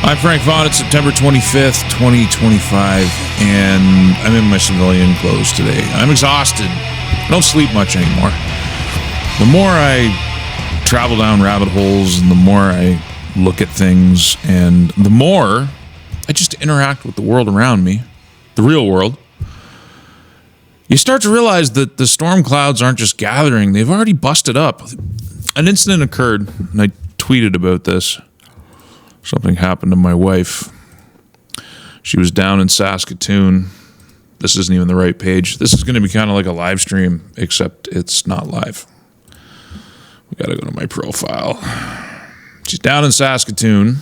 I'm Frank Vaughn. It's September 25th, 2025, and I'm in my civilian clothes today. I'm exhausted. I don't sleep much anymore. The more I travel down rabbit holes and the more I look at things and the more I just interact with the world around me, the real world, you start to realize that the storm clouds aren't just gathering. They've already busted up. An incident occurred, and I tweeted about this. Something happened to my wife. She was down in Saskatoon. This isn't even the right page. This is going to be kind of like a live stream, except it's not live. We got to go to my profile. She's down in Saskatoon.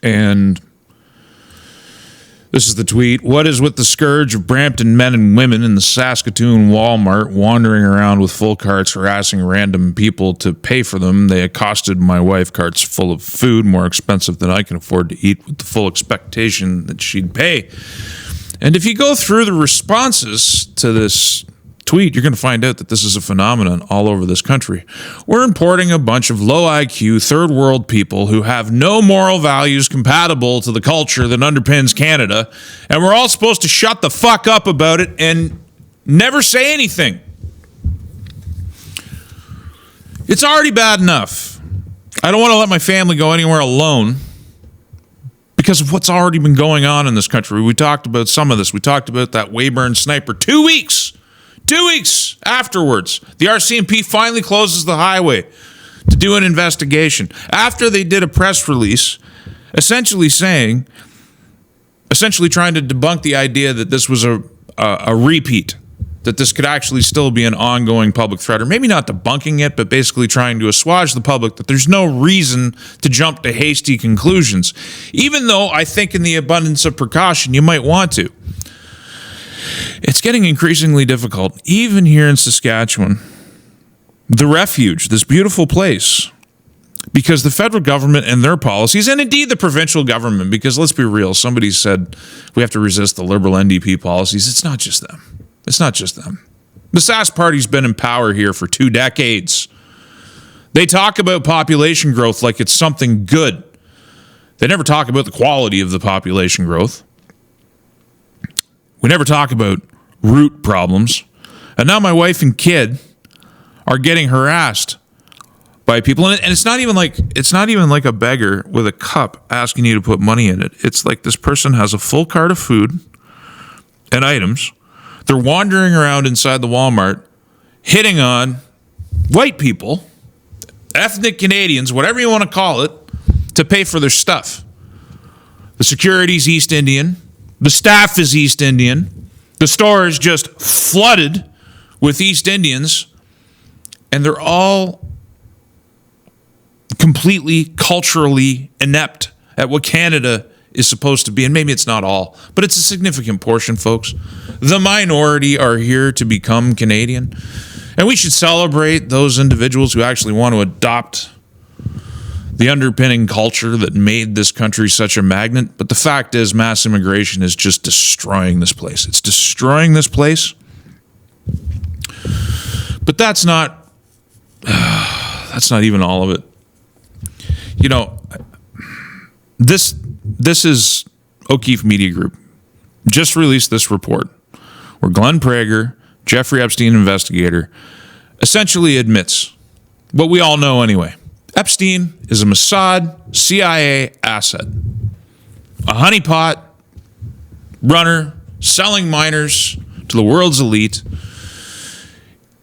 And this is the tweet. What is with the scourge of Brampton men and women in the Saskatoon Walmart wandering around with full carts, harassing random people to pay for them? They accosted my wife, carts full of food, more expensive than I can afford to eat, with the full expectation that she'd pay. And if you go through the responses to this tweet, you're going to find out that this is a phenomenon all over this country. We're importing a bunch of low IQ, third world people who have no moral values compatible to the culture that underpins Canada, and we're all supposed to shut the fuck up about it and never say anything. It's already bad enough. I don't want to let my family go anywhere alone because of what's already been going on in this country. We talked about some of this. We talked about that Weyburn sniper. 2 weeks afterwards, the RCMP finally closes the highway to do an investigation. After they did a press release, essentially trying to debunk the idea that this was a repeat, that this could actually still be an ongoing public threat, or maybe not debunking it, but basically trying to assuage the public that there's no reason to jump to hasty conclusions, even though I think in the abundance of precaution you might want to. It's getting increasingly difficult, even here in Saskatchewan. The Refuge, this beautiful place, because the federal government and their policies, and indeed the provincial government, because let's be real, somebody said we have to resist the Liberal NDP policies. It's not just them. It's not just them. The Sask Party's been in power here for 2 decades. They talk about population growth like it's something good. They never talk about the quality of the population growth. We never talk about root problems. And now my wife and kid are getting harassed by people. And it's not even like a beggar with a cup asking you to put money in it. It's like this person has a full cart of food and items. They're wandering around inside the Walmart, hitting on white people, ethnic Canadians, whatever you want to call it, to pay for their stuff. The security's East Indian. The staff is East Indian. The store is just flooded with East Indians. And they're all completely culturally inept at what Canada is supposed to be. And maybe it's not all, but it's a significant portion, folks. The minority are here to become Canadian. And we should celebrate those individuals who actually want to adopt the underpinning culture that made this country such a magnet. But the fact is, mass immigration is just destroying this place. It's destroying this place. But that's not even all of it. You know, this is O'Keefe Media Group just released this report where Glenn Prager, Jeffrey Epstein investigator, essentially admits what we all know anyway. Epstein is a Mossad, CIA asset, a honeypot runner selling minors to the world's elite.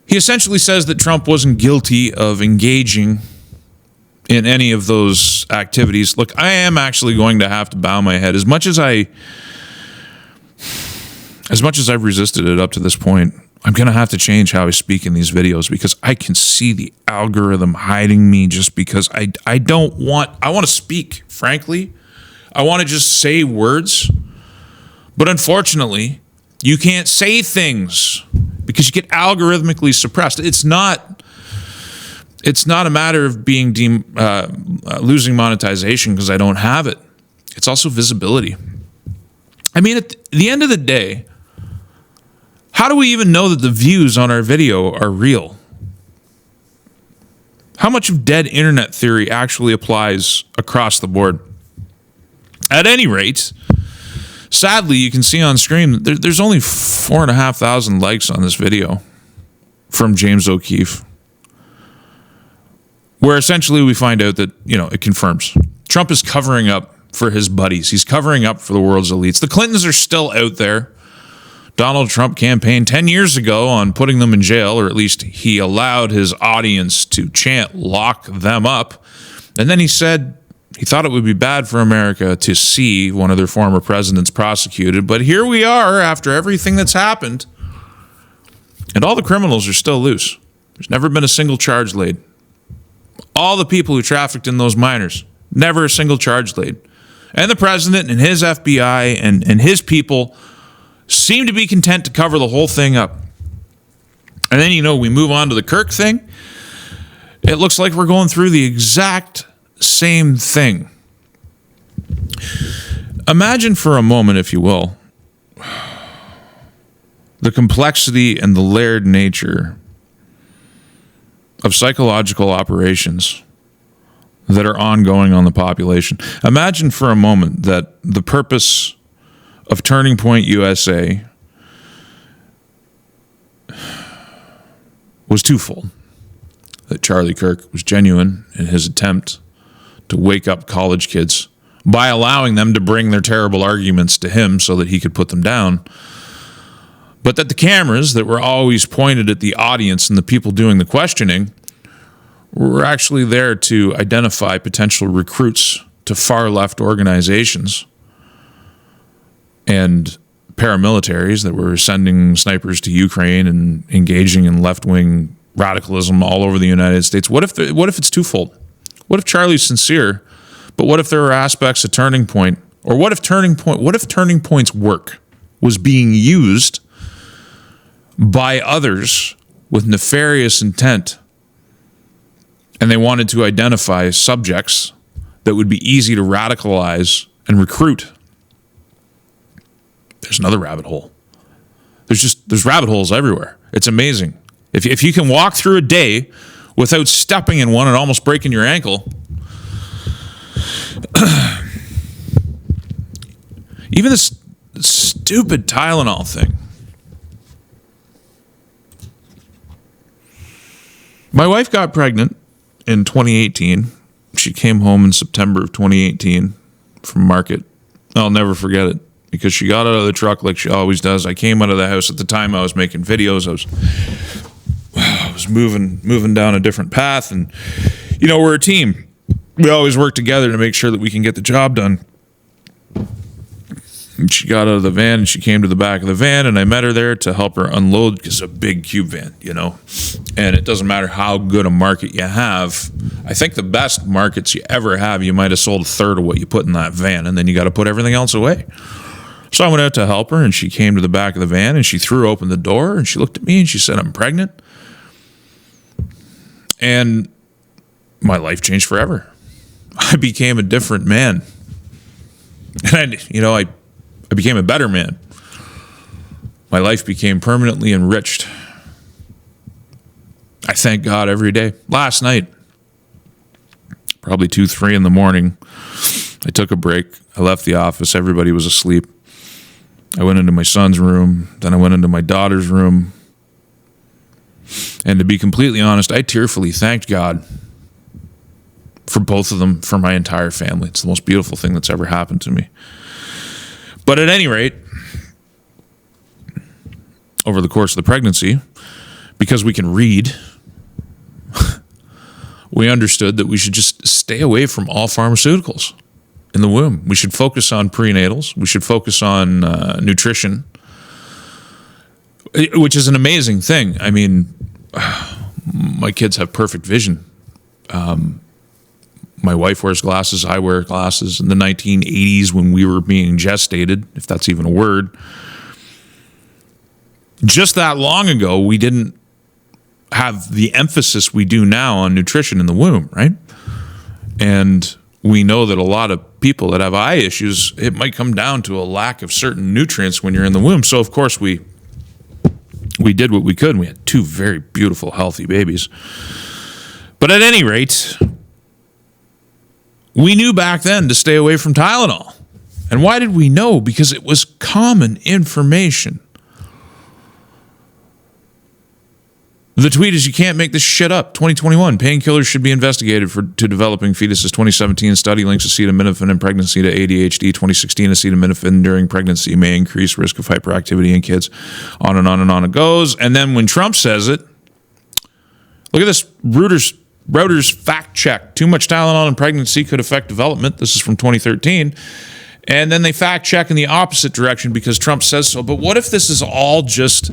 He essentially says that Trump wasn't guilty of engaging in any of those activities. Look, I am actually going to have to bow my head. As much as I've resisted it up to this point, I'm going to have to change how I speak in these videos because I can see the algorithm hiding me just because I want to speak, frankly. I want to just say words. But unfortunately, you can't say things because you get algorithmically suppressed. It's not a matter of being losing monetization because I don't have it. It's also visibility. I mean, at the end of the day, how do we even know that the views on our video are real? How much of dead internet theory actually applies across the board? At any rate, sadly, you can see on screen that there's only 4,500 likes on this video from James O'Keefe, where essentially we find out that, it confirms Trump is covering up for his buddies. He's covering up for the world's elites. The Clintons are still out there. Donald Trump campaigned 10 years ago on putting them in jail, or at least he allowed his audience to chant, lock them up. And then he said he thought it would be bad for America to see one of their former presidents prosecuted. But here we are after everything that's happened, and all the criminals are still loose. There's never been a single charge laid. All the people who trafficked in those minors, never a single charge laid. And the president and his FBI and his people seem to be content to cover the whole thing up. And then, we move on to the Kirk thing. It looks like we're going through the exact same thing. Imagine for a moment, if you will, the complexity and the layered nature of psychological operations that are ongoing on the population. Imagine for a moment that the purpose of Turning Point USA was twofold. That Charlie Kirk was genuine in his attempt to wake up college kids by allowing them to bring their terrible arguments to him so that he could put them down. But that the cameras that were always pointed at the audience and the people doing the questioning were actually there to identify potential recruits to far-left organizations and paramilitaries that were sending snipers to Ukraine and engaging in left-wing radicalism all over the United States. What if it's twofold? What if Charlie's sincere, but what if there are aspects of Turning Point, or what if Turning Point's work was being used by others with nefarious intent, and they wanted to identify subjects that would be easy to radicalize and recruit? There's another rabbit hole. There's rabbit holes everywhere. It's amazing. If you can walk through a day without stepping in one and almost breaking your ankle, even this stupid Tylenol thing. My wife got pregnant in 2018. She came home in September of 2018 from market. I'll never forget it, because she got out of the truck like she always does. I came out of the house. At the time, I was making videos. I was moving down a different path, and we're a team. We always work together to make sure that we can get the job done. And she got out of the van and she came to the back of the van, and I met her there to help her unload, because it's a big cube van, and it doesn't matter how good a market you have. I think the best markets you ever have, you might have sold a third of what you put in that van, and then you got to put everything else away. So I went out to help her, and she came to the back of the van, and she threw open the door, and she looked at me and she said, "I'm pregnant." And my life changed forever. I became a different man. And I became a better man. My life became permanently enriched. I thank God every day. Last night, probably 2, 3 in the morning, I took a break. I left the office. Everybody was asleep. I went into my son's room. Then I went into my daughter's room. And to be completely honest, I tearfully thanked God for both of them, for my entire family. It's the most beautiful thing that's ever happened to me. But at any rate, over the course of the pregnancy, because we can read, we understood that we should just stay away from all pharmaceuticals in the womb. We should focus on prenatals. We should focus on nutrition, which is an amazing thing. I mean, my kids have perfect vision. My wife wears glasses. I wear glasses. In the 1980s, when we were being gestated, if that's even a word, just that long ago, we didn't have the emphasis we do now on nutrition in the womb, right? And we know that a lot of people that have eye issues, it might come down to a lack of certain nutrients when you're in the womb. So, of course, we did what we could. We had 2 very beautiful, healthy babies. But at any rate, we knew back then to stay away from Tylenol. And why did we know? Because it was common information. The tweet is, you can't make this shit up. 2021, painkillers should be investigated to developing fetuses. 2017, study links acetaminophen in pregnancy to ADHD. 2016, acetaminophen during pregnancy may increase risk of hyperactivity in kids. On and on and on it goes. And then when Trump says it, look at this Reuters fact check. Too much Tylenol in pregnancy could affect development. This is from 2013. And then they fact check in the opposite direction because Trump says so. But what if this is all just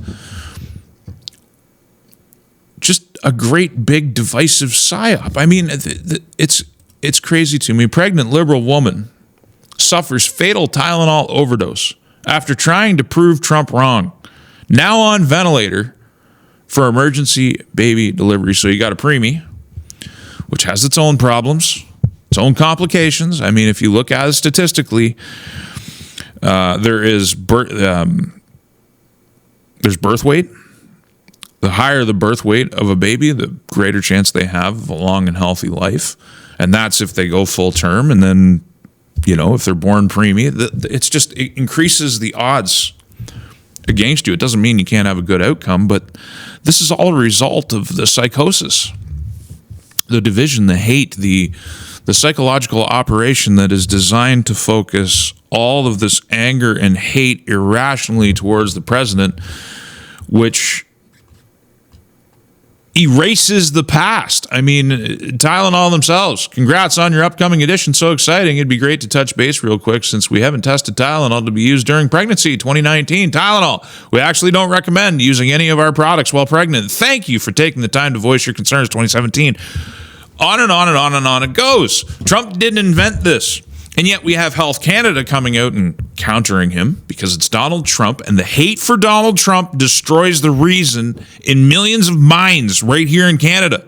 a great big divisive psyop? I mean, it's crazy to me. Pregnant liberal woman suffers fatal Tylenol overdose after trying to prove Trump wrong. Now on ventilator for emergency baby delivery. So you got a preemie, which has its own problems, its own complications. I mean, if you look at it statistically, there's birth weight. The higher the birth weight of a baby, the greater chance they have of a long and healthy life. And that's if they go full term. And then, if they're born preemie, it increases the odds against you. It doesn't mean you can't have a good outcome, but this is all a result of the psychosis, the division, the hate, the psychological operation that is designed to focus all of this anger and hate irrationally towards the president, which erases the past. I mean, Tylenol themselves. Congrats on your upcoming edition. So exciting. It'd be great to touch base real quick since we haven't tested Tylenol to be used during pregnancy. 2019, Tylenol. We actually don't recommend using any of our products while pregnant. Thank you for taking the time to voice your concerns. 2017. On and on and on and on it goes. Trump didn't invent this. And yet we have Health Canada coming out and countering him because it's Donald Trump, and the hate for Donald Trump destroys the reason in millions of minds right here in Canada.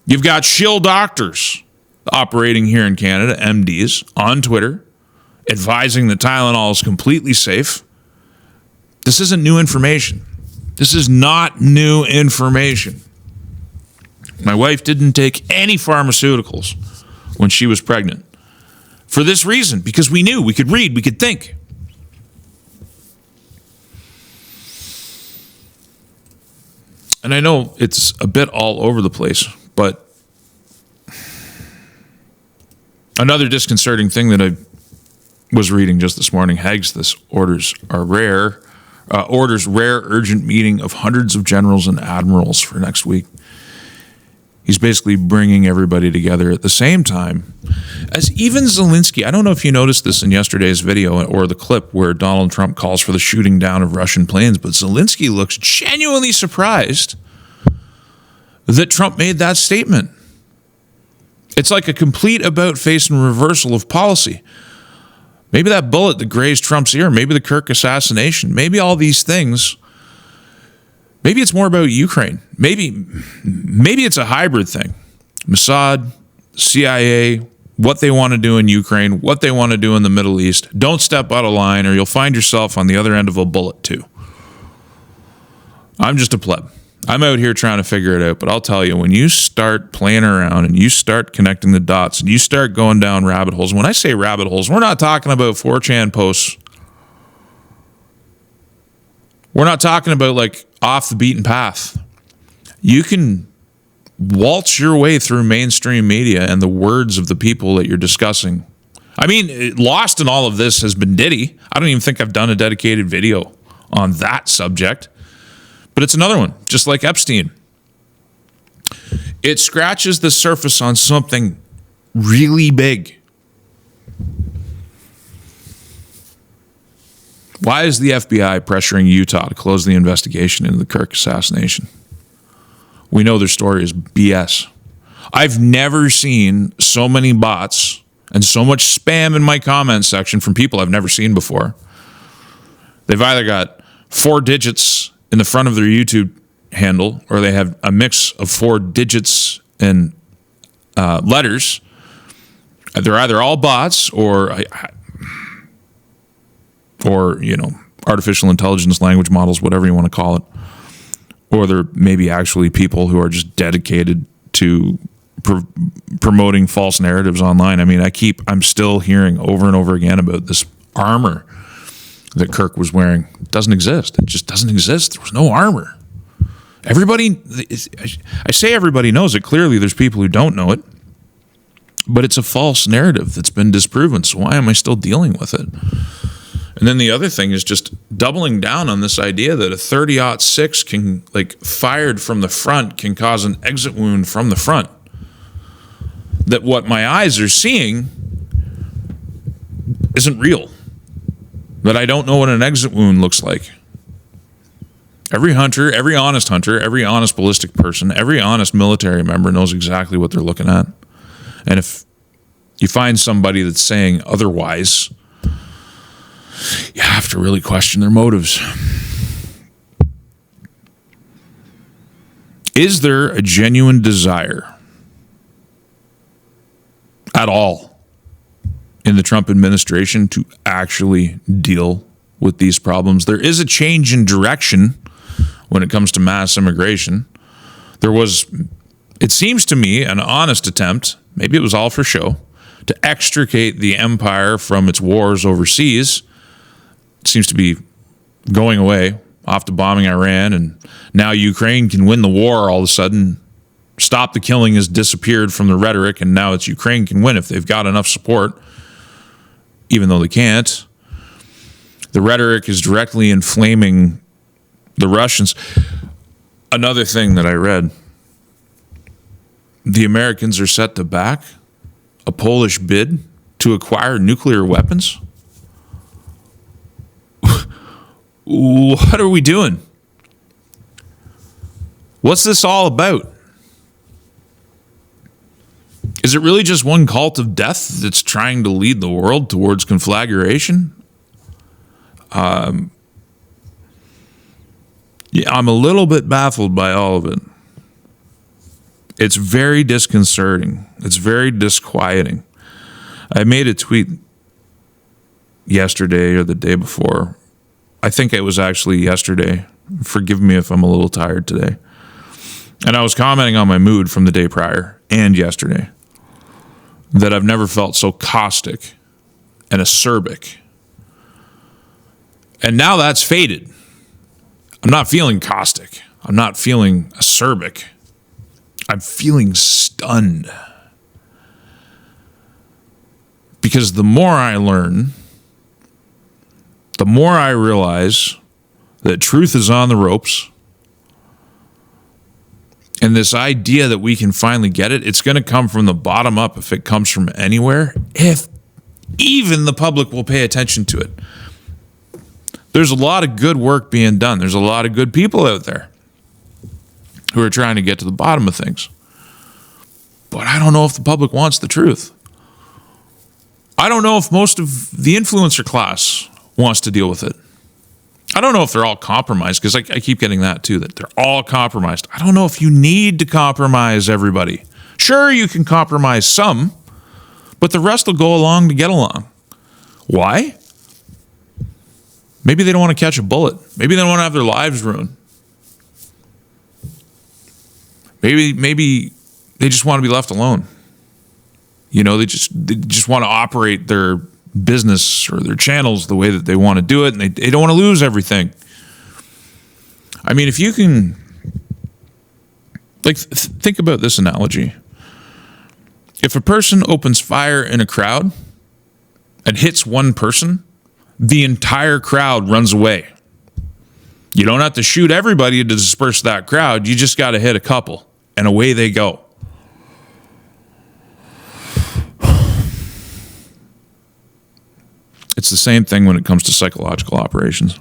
You've got shill doctors operating here in Canada, MDs, on Twitter, advising that Tylenol is completely safe. This isn't new information. This is not new information. My wife didn't take any pharmaceuticals when she was pregnant. For this reason, because we knew, we could read, we could think. And I know it's a bit all over the place, but another disconcerting thing that I was reading just this morning, Haig's orders rare urgent meeting of hundreds of generals and admirals for next week. He's basically bringing everybody together at the same time as even Zelensky. I don't know if you noticed this in yesterday's video or the clip where Donald Trump calls for the shooting down of Russian planes, but Zelensky looks genuinely surprised that Trump made that statement. It's like a complete about-face and reversal of policy. Maybe that bullet that grazed Trump's ear, maybe the Kirk assassination, maybe all these things. Maybe it's more about Ukraine. Maybe it's a hybrid thing. Mossad, CIA, what they want to do in Ukraine, what they want to do in the Middle East. Don't step out of line or you'll find yourself on the other end of a bullet too. I'm just a pleb. I'm out here trying to figure it out, but I'll tell you, when you start playing around and you start connecting the dots and you start going down rabbit holes, when I say rabbit holes, we're not talking about 4chan posts. We're not talking about like off the beaten path. You can waltz your way through mainstream media and the words of the people that you're discussing. I mean, lost in all of this has been Diddy. I don't even think I've done a dedicated video on that subject, but it's another one, just like Epstein. It scratches the surface on something really big. Why is the FBI pressuring Utah to close the investigation into the Kirk assassination? We know their story is BS. I've never seen so many bots and so much spam in my comment section from people I've never seen before. They've either got 4 digits in the front of their YouTube handle, or they have a mix of 4 digits and letters. They're either all bots or artificial intelligence language models, whatever you want to call it, or there may be actually people who are just dedicated to promoting false narratives online. I mean, I'm still hearing over and over again about this armor that Kirk was wearing. It doesn't exist. It just doesn't exist. There was no armor. Everybody, I say everybody knows it. Clearly, there's people who don't know it. But it's a false narrative that's been disproven. So why am I still dealing with it? And then the other thing is just doubling down on this idea that a 30-06 can, like, fired from the front can cause an exit wound from the front. That what my eyes are seeing isn't real. That I don't know what an exit wound looks like. Every hunter, every honest ballistic person, every honest military member knows exactly what they're looking at. And if you find somebody that's saying otherwise, you have to really question their motives. Is there a genuine desire at all in the Trump administration to actually deal with these problems? There is a change in direction when it comes to mass immigration. There was, it seems to me, an honest attempt, maybe it was all for show, to extricate the empire from its wars overseas. It seems to be going away, off to bombing Iran, and now Ukraine can win the war all of a sudden. Stop the killing has disappeared from the rhetoric, and now it's Ukraine can win if they've got enough support, even though they can't. The rhetoric is directly inflaming the Russians. Another thing that I read, the Americans are set to back a Polish bid to acquire nuclear weapons. What are we doing? What's this all about? Is it really just one cult of death that's trying to lead the world towards conflagration? Yeah, I'm a little bit baffled by all of it. It's very disconcerting. It's very disquieting. I made a tweet yesterday or the day before. I think it was actually yesterday. Forgive me if I'm a little tired today. And I was commenting on my mood from the day prior and yesterday, that I've never felt so caustic and acerbic. And now that's faded. I'm not feeling caustic. I'm not feeling acerbic. I'm feeling stunned. Because the more I learn, the more I realize that truth is on the ropes. And this idea that we can finally get it, it's going to come from the bottom up if it comes from anywhere, if even the public will pay attention to it. There's a lot of good work being done. There's a lot of good people out there who are trying to get to the bottom of things. But I don't know if the public wants the truth. I don't know if most of the influencer class wants to deal with it. I don't know if they're all compromised, because I keep getting that too, that they're all compromised. I don't know if you need to compromise everybody. Sure, you can compromise some, but the rest will go along to get along. Why? Maybe they don't want to catch a bullet. Maybe they don't want to have their lives ruined. Maybe they just want to be left alone. You know, they just want to operate their business or their channels the way that they want to do it, and they don't want to lose everything. I mean, if you can, like, think about this analogy. If a person opens fire in a crowd and hits one person, the entire crowd runs away. You don't have to shoot everybody to disperse that crowd. You just got to hit a couple, and away they go. It's the same thing when it comes to psychological operations.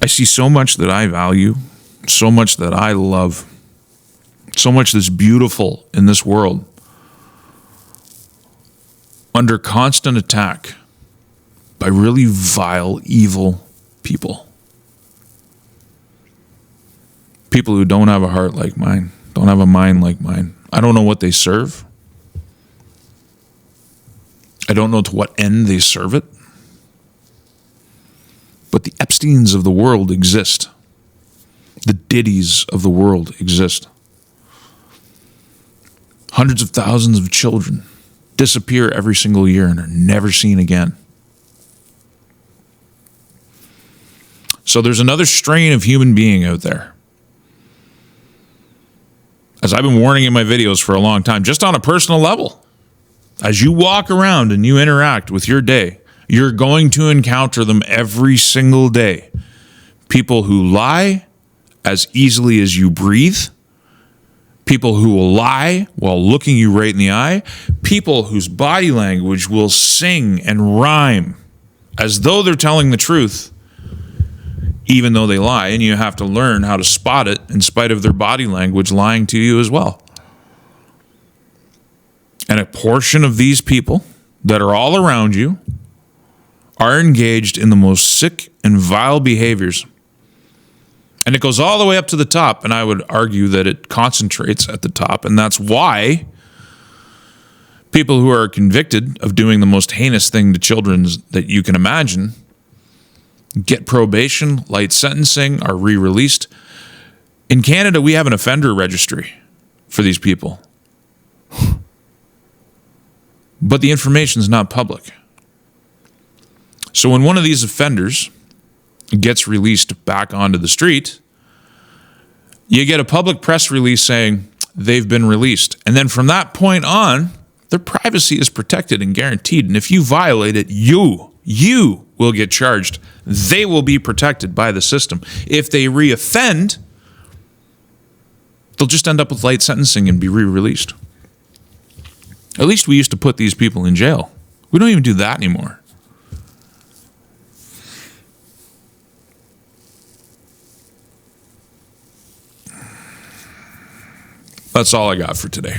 I see so much that I value, so much that I love, so much that's beautiful in this world under constant attack by really vile, evil people. People who don't have a heart like mine, don't have a mind like mine. I don't know what they serve. I don't know to what end they serve it. But the Epsteins of the world exist. The Diddies of the world exist. Hundreds of thousands of children disappear every single year and are never seen again. So there's another strain of human being out there. As I've been warning in my videos for a long time, just on a personal level, as you walk around and you interact with your day, you're going to encounter them every single day. People who lie as easily as you breathe. People who will lie while looking you right in the eye. People whose body language will sing and rhyme as though they're telling the truth, even though they lie. And you have to learn how to spot it in spite of their body language lying to you as well. And a portion of these people that are all around you are engaged in the most sick and vile behaviors. And it goes all the way up to the top, and I would argue that it concentrates at the top, and that's why people who are convicted of doing the most heinous thing to children that you can imagine get probation, light sentencing, are re-released. In Canada, we have an offender registry for these people. But the information is not public. So when one of these offenders gets released back onto the street, you get a public press release saying they've been released. And then from that point on, their privacy is protected and guaranteed. And if you violate it, you will get charged. They will be protected by the system. If they reoffend, they'll just end up with light sentencing and be re-released. At least we used to put these people in jail. We don't even do that anymore. That's all I got for today.